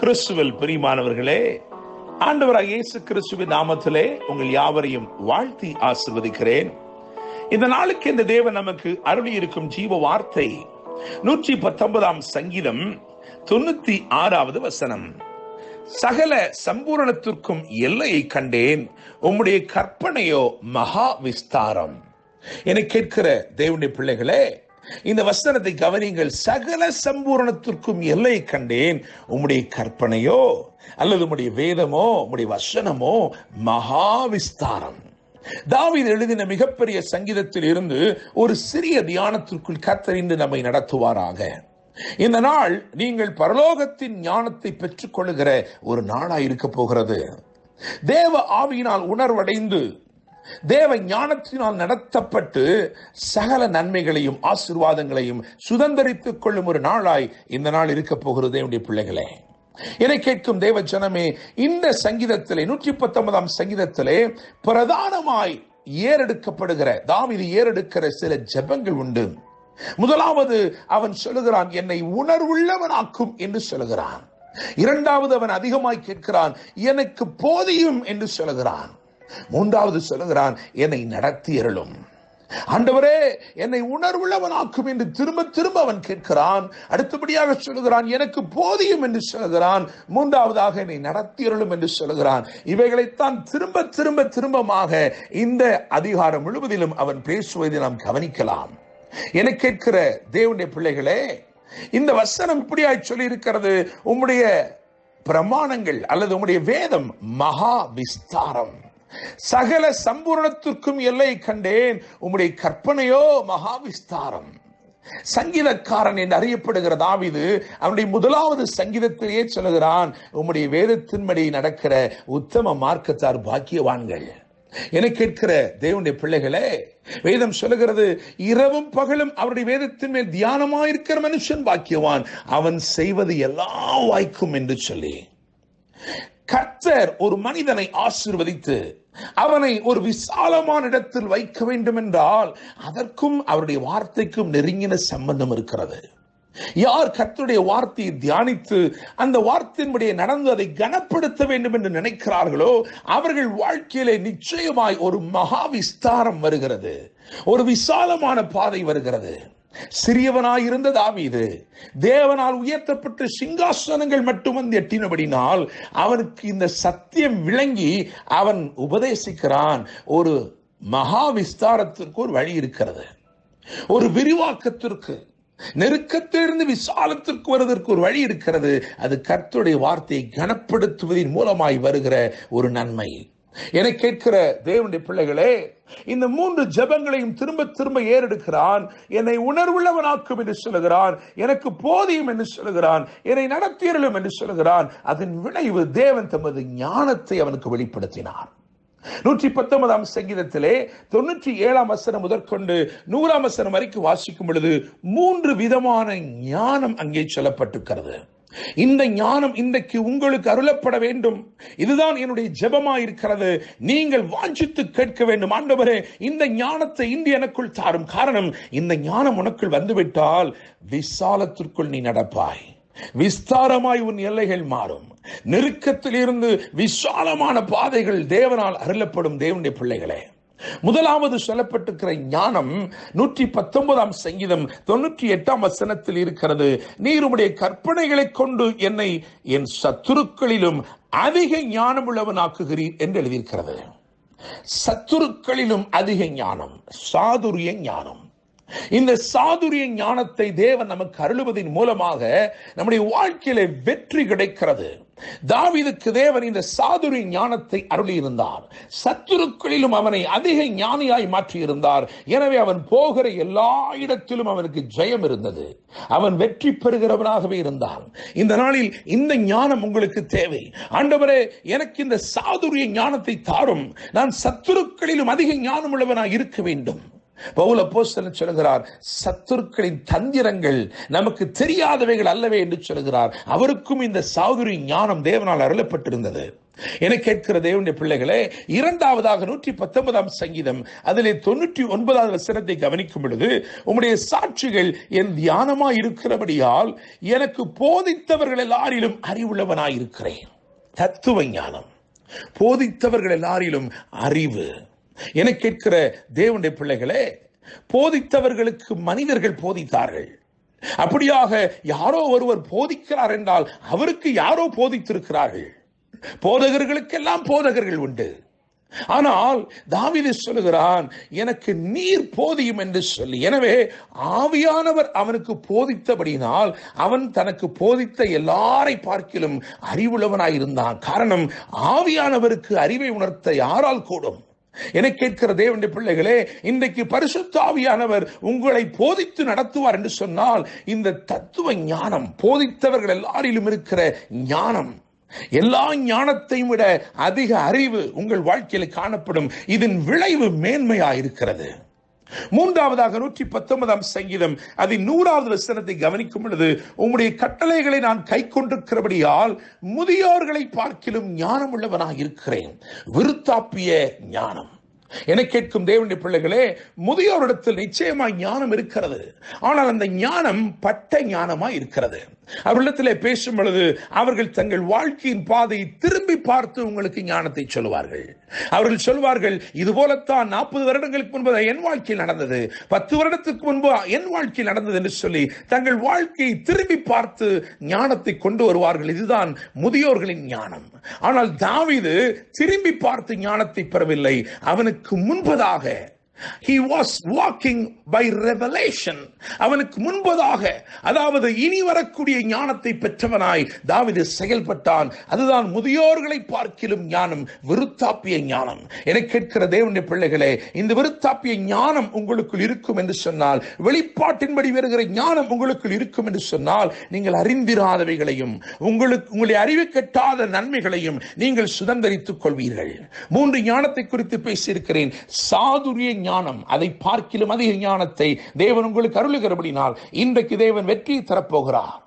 கிறிஸ்துவில் பிரியமானவர்களே, ஆண்டவராகிய இயேசு கிறிஸ்துவின் நாமத்திலே உங்கள் யாவரையும் வாழ்த்தி ஆசீர்வதிக்கிறேன். இந்த நாளுக்கு இந்த தேவன் நமக்கு அருளி இருக்கும் ஜீவ வார்த்தை 119 சங்கீதம் 96வது வசனம். சகல சம்பூரணத்திற்கும் எல்லையை கண்டேன், உம்முடைய கற்பனையோ மகா விஸ்தாரம். என கேட்கிற தேவனுடைய பிள்ளைகளே, இந்த வசனத்தை கவனிங்கள். சகல சம்பூரணத்திற்கும் எல்லை கண்டேன், உம்முடைய கற்பனையோ அல்லது உம்முடைய வேதமோ உம்முடைய வசனமோ மகா விஸ்தாரம். தாவீது எழுதின மிகப்பெரிய சங்கீதத்தில் இருந்து ஒரு சிறிய தியானத்திற்குள் கர்த்தர் இன்று நம்மை நடத்துவாராக. இந்த நாள் நீங்கள் பரலோகத்தின் ஞானத்தை பெற்றுக் கொள்ளுகிற ஒரு நாளாய் இருக்க போகிறது. தேவ ஆவியினால் உணர்வடைந்து தேவ ஞானத்தினால் நடத்தப்பட்டு சகல நன்மைகளையும் ஆசீர்வாதங்களையும் சுதந்திரித்துக் கொள்ளும் ஒரு நாளாய் இந்த நாள் இருக்க போகிறது. தேவனுடைய பிள்ளைகளே, என்னை கேட்கும் தேவ ஜனமே, இந்த சங்கீதத்திலே 119 சங்கீதத்திலே பிரதானமாய் ஏறெடுக்கப்படுகிற தாவீது ஏறெடுக்கிற சில ஜெபங்கள் உண்டு. முதலாவது அவன் சொல்லுகிறான், என்னை உணர்வுள்ளவனாக்கும் என்று சொல்லுகிறான். இரண்டாவது அவன் அதிகமாய் கேட்கிறான், எனக்கு போதியும் என்று சொல்லுகிறான். மூன்றாவது சொல்லுகிறான், என்னை நடத்தி அருளும். ஆண்டவரே, என்னை உணர்வுள்ளவனாக்கும் என்று திரும்ப திரும்ப அவன் கேட்கிறான். அடுத்தபடியாக சொல்லுகிறான், எனக்கு போதியும் என்று சொல்லுகிறான். மூன்றாவதாக என்னை நடத்தி அருளும் என்று சொல்லுகிறான். இவைகளைத்தான் திரும்ப திரும்ப திரும்பமாக இந்த அதிகாரம் முழுவதிலும் அவன் பேசுவதை நாம் கவனிக்கலாம். என கேட்கிற தேவனுடைய பிள்ளைகளே, இந்த வசனம் இப்படியாய் சொல்லி இருக்கிறது, உம்முடைய பிரமாணங்கள் அல்லது உம்முடைய வேதம் மகா விஸ்தாரம். சகல சம்பூரணத்திற்கும் எல்லை கண்டேன், உம்முடைய கற்பனையோ மகா விஸ்தாரம். சங்கீதக்காரன் என்று அறியப்படுகிற தாவீது அவனுடைய முதலாவது சங்கீதத்திலேயே சொல்லுகிறான், உம்முடைய வேதத்தின்படி நடக்கிற உத்தம மார்க்கத்தார் பாக்கியவான்கள். என கேட்கிற தேவனுடைய பிள்ளைகளே, வேதம் சொல்லுகிறது, இரவும் பகலும் அவருடைய வேதத்தின் மேல் தியானமாயிருக்கிற மனுஷன் பாக்கியவான், அவன் செய்வது எல்லாம் வாய்க்கும் என்று சொல்லி கர்த்தர் ஒரு மனிதனை ஆசீர்வதித்து அவனை ஒரு விசாலமான இடத்தில் வைக்க வேண்டும் என்றால் அதற்கும் அவருடைய வார்த்தைக்கும் நெருங்கின சம்பந்தம் இருக்கிறது. யார் கர்த்தருடைய வார்த்தையை தியானித்து அந்த வார்த்தையின்படி நடந்து அதை கனப்படுத்த வேண்டும் என்று நினைக்கிறார்களோ அவர்கள் வாழ்க்கையிலே நிச்சயமாய் ஒரு மகா விஸ்தாரம் வருகிறது, ஒரு விசாலமான பாதை வருகிறது. சிறியவனாயிருந்த தாவீது தேவனால் உயர்த்தப்பட்ட சிங்காசனங்கள் மட்டும் வந்து எட்டினபடினால் அவனுக்கு இந்த சத்தியம் விளங்கி அவன் உபதேசிக்கிறான். ஒரு மகா விஸ்தாரத்திற்கு ஒரு வழி இருக்கிறது, ஒரு விரிவாக்கத்திற்கு, நெருக்கத்திலிருந்து விசாலத்திற்கு வருவதற்கு ஒரு வழி இருக்கிறது. அது கர்த்தருடைய வார்த்தையை கனப்படுத்துவதன் மூலமாய் வருகிற ஒரு நன்மை. என கேட்கிற தேவனுடைய பிள்ளைகளே, இந்த 3 ஜெபங்களையும் திரும்ப திரும்ப ஏறெடுக்கிறான். என்னை உணர்வுள்ளவனாக்கும் என்று சொல்லுகிறான், எனக்கு போதியும் என்று சொல்லுகிறான், என்னை நடத்தியருளும் என்று சொல்லுகிறான். அதன் விளைவு தேவன் தமது ஞானத்தை அவனுக்கு வெளிப்படுத்தினார். 119 சங்கீதத்திலே 97 வசனம் முதற்கொண்டு 100 வசனம் வரைக்கும் வாசிக்கும் பொழுது 3 விதமான ஞானம் அங்கே சொல்லப்பட்டிருக்கிறது. இந்த ஞானம் இன்றைக்கு உங்களுக்கு அருளப்பட வேண்டும். இதுதான் என்னுடைய ஜெபமாயிருக்கிறது. நீங்கள் வாஞ்சித்து கேட்க வேண்டும், ஆண்டவரே இந்த ஞானத்தை இன்று எனக்குள் தாரும். காரணம், இந்த ஞானம் உனக்குள் வந்துவிட்டால் விசாலத்திற்குள் நீ நடப்பாய், விஸ்தாரமாய் உன் எல்லைகள் மாறும். நெருக்கத்தில் இருந்து விசாலமான பாதைகள் தேவனால் அருளப்படும். தேவனுடைய பிள்ளைகளே, முதலாவது சொல்லப்பட்டிருக்கிற ஞானம் 119 சங்கீதம் 98 வசனத்தில் இருக்கிறது. நீர் உம்முடைய கற்பனைகளை கொண்டு என்னை என் சத்துருக்களிலும் அதிக ஞானம் உள்ளவனாக்குகிறீர் என்று எழுதியிருக்கிறது. சத்துருக்களிலும் அதிக ஞானம், சாதுரிய ஞானம். இந்த சாதுரிய ஞானத்தை தேவன் நமக்கு அருளுவதன் மூலமாக நம்முடைய வாழ்க்கையில வெற்றி கிடைக்கிறது. தாவீதுக்கு தேவன் இந்த சாதுரிய ஞானத்தை அருளி இருந்தார். சத்துருக்களிலும் அவனை அதிக ஞானியாய் மாற்றி இருந்தார். எனவே அவன் போகிற எல்லா இடத்திலும் அவனுக்கு ஜெயம் இருந்தது, அவன் வெற்றி பெறுகிறவனாகவே இருந்தான். இந்த நாளில் இந்த ஞானம் உங்களுக்கு தேவை. ஆண்டவரே, எனக்கு இந்த சாதுரிய ஞானத்தை தாரும், நான் சத்துருக்களிலும் அதிக ஞானம் உள்ளவனாய் இருக்க வேண்டும். பவுல் அப்போஸ்தலன் சொல்கிறார், சத்துருக்களின் தந்திரங்கள் நமக்கு தெரியாதவைகள் அல்லவே என்று சொல்கிறார். அவருக்கும் இந்த சாதுரிய ஞானம் தேவனால் அருளப்பட்டிருந்தது. என கேட்கிற தேவனுடைய பிள்ளைகளே, இரண்டாவதாக 119 சங்கீதம் அதிலே 99 வசனத்தை கவனிக்கும் பொழுது, உம்முடைய சாட்சிகள் என் தியானமாய் இருக்கிறபடியால் எனக்கு போதித்தவர்கள் எல்லாரிலும் அறிவுள்ளவனாய் இருக்கிறேன். தத்துவ ஞானம், போதித்தவர்கள் எல்லாரிலும் அறிவு. என கேட்கிற தேவனுடைய பிள்ளைகளே, போதித்தவர்களுக்கு மனிதர்கள் போதித்தார்கள். அப்படியாக யாரோ ஒருவர் போதிக்கிறார் என்றால் அவருக்கு யாரோ போதித்திருக்கிறார்கள். போதகர்களுக்கெல்லாம் போதகர்கள் உண்டு. ஆனால் தாவீது சொல்லுகிறான், எனக்கு நீர் போதியும் என்று சொல்லி. எனவே ஆவியானவர் அவனுக்கு போதித்தபடினால் அவன் தனக்கு போதித்த எல்லாரை பார்க்கிலும் அறிவுள்ளவனாயிருந்தான். காரணம், ஆவியானவருக்கு அறிவை உணர்த்த யாரால் கூடும்? என கேட்கிற தேவனுடைய பிள்ளைகளே, இன்றைக்கு பரிசுத்த ஆவியானவர் உங்களை போதித்து நடத்துவார் என்று சொன்னால், இந்த தத்துவ ஞானம், போதித்தவர்கள் எல்லாரிலும் இருக்கிற ஞானம், எல்லா ஞானத்தையும் விட அதிக அறிவு உங்கள் வாழ்க்கையில் காணப்படும். இதன் விளைவு மேன்மையாயிருக்கிறது. மூன்றாவதாக 119 சங்கீதம் அதன் 100வது வசனத்தை கவனிக்கும் பொழுது, உம்முடைய கட்டளைகளை நான் கை கொண்டிருக்கிறபடியால் முதியோர்களை பார்க்கிலும் ஞானம் உள்ளவனாக இருக்கிறேன். விருத்தாப்பிய ஞானம். என கேட்கும் தேவனுடைய பிள்ளைகளே, முதியோரிடத்தில் நிச்சயமாய் ஞானம் இருக்கிறது. ஆனால் அந்த ஞானம் பட்ட ஞானமாய் இருக்கிறது. அவர்களிடத்திலே பேசும் பொழுது அவர்கள் தங்கள் வாழ்க்கையின் பாதையை திரும்பி பார்த்து உங்களுக்கு ஞானத்தை சொல்லுவார்கள். அவர்கள் சொல்வார்கள், இது போலத்தான் 40 வருடங்களுக்கு முன்பு என் வாழ்க்கையில் நடந்தது, 10 வருடத்துக்கு முன்பு என் வாழ்க்கையில் நடந்தது என்று சொல்லி தங்கள் வாழ்க்கையை திரும்பி பார்த்து ஞானத்தை கொண்டு வருவார்கள். இதுதான் முதியோர்களின் ஞானம். ஆனால் தாவீது திரும்பி பார்த்து ஞானத்தை பெறவில்லை. அவனுக்கு முன்பதாக he was walking by revelation. அவனுக்கு முன்பதாக, அதாவது இனி வரக்கூடிய ஞானத்தை பெற்றவனாய் தாவீது செயல்பட்டான். அதுதான் முதியோர்களை பார்க்கிலும் ஞானம், விருத்தாப்பிய ஞானம். என கேட்கிற தேவனுடைய பிள்ளைகளே, இந்த விருத்தாப்பிய ஞானம் உங்களுக்குள் இருக்கும் என்று சொன்னால், வெளிப்பாட்டின்படி வருகிற ஞானம் உங்களுக்குள் இருக்கும் என்று சொன்னால், நீங்கள் அறிந்திராதவைகளையும் உங்களை அறிவு கட்டாத நன்மைகளையும் நீங்கள் சுதந்தரித்துக் கொள்வீர்கள். 3 ஞானத்தை குறித்து பேசியிருக்கிறேன். சாதுரிய ஞானம், அதை பார்க்கிலும் அதிக ஞானத்தை தேவன் உங்களுக்கு அருளுகிறபடினால் இன்றைக்கு தேவன் வெற்றியை தரப்போகிறார்.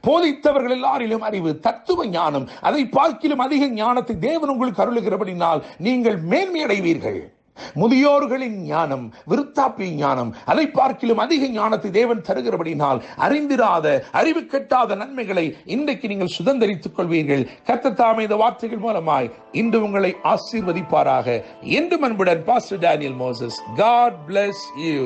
போதித்தவர்கள் எல்லாரிலும் அறிவு, தத்துவ ஞானம், அதை பார்க்கிலும் அதிக ஞானத்தை தேவன் உங்களுக்கு அருளுகிறபடினால் நீங்கள் மேன்மை அடைவீர்கள். முதியோர்களின் ஞானம், விருத்தாப்பிய ஞானம், அதை பார்க்கிலும் அதிக ஞானத்தை தேவன் தருகிறபடினால் அறிந்திராத, அறிவு கெட்டாத நன்மைகளை இன்றைக்கு நீங்கள் சுதந்தரித்துக் கொள்வீர்கள். கர்த்தர் தாமே இந்த வார்த்தைகள் மூலமாய் இன்று உங்களை ஆசீர்வதிப்பாராக. என்று அன்புடன் pastor Daniel Moses. God bless you.